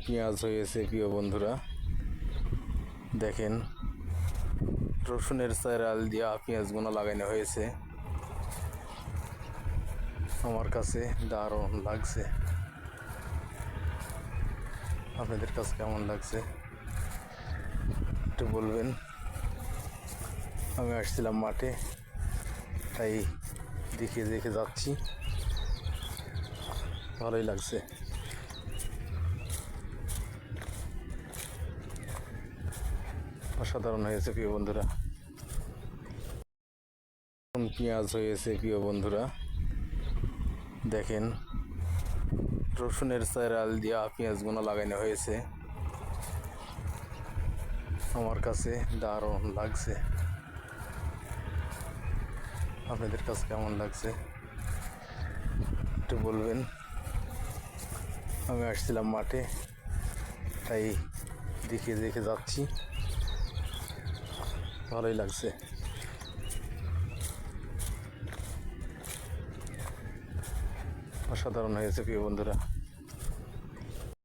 পেঁয়াজ হয়েছে প্রিয় বন্ধুরা, দেখেন রসুনের চাল দিয়া পেঁয়াজগুলো লাগানো হয়েছে। আমার কাছে দারুণ লাগছে, আপনাদের কাছে কেমন লাগছে একটু বলবেন। আমি আসছিলাম মাঠে, তাই দেখে দেখে যাচ্ছি, ভালোই লাগছে। অসাধারণ হয়েছে প্রিয় বন্ধুরা। পেঁয়াজ হয়েছে প্রিয় বন্ধুরা, দেখেন রসুনের চাল দিয়া পেঁয়াজগুলো লাগানো হয়েছে। আমার কাছে দারুণ লাগছে, আপনাদের কাছে কেমন লাগছে একটু বলবেন। আমি আসছিলাম মাঠে, তাই দেখে দেখে যাচ্ছি, ভালোই লাগছে। অসাধারণ হয়েছে প্রিয় বন্ধুরা।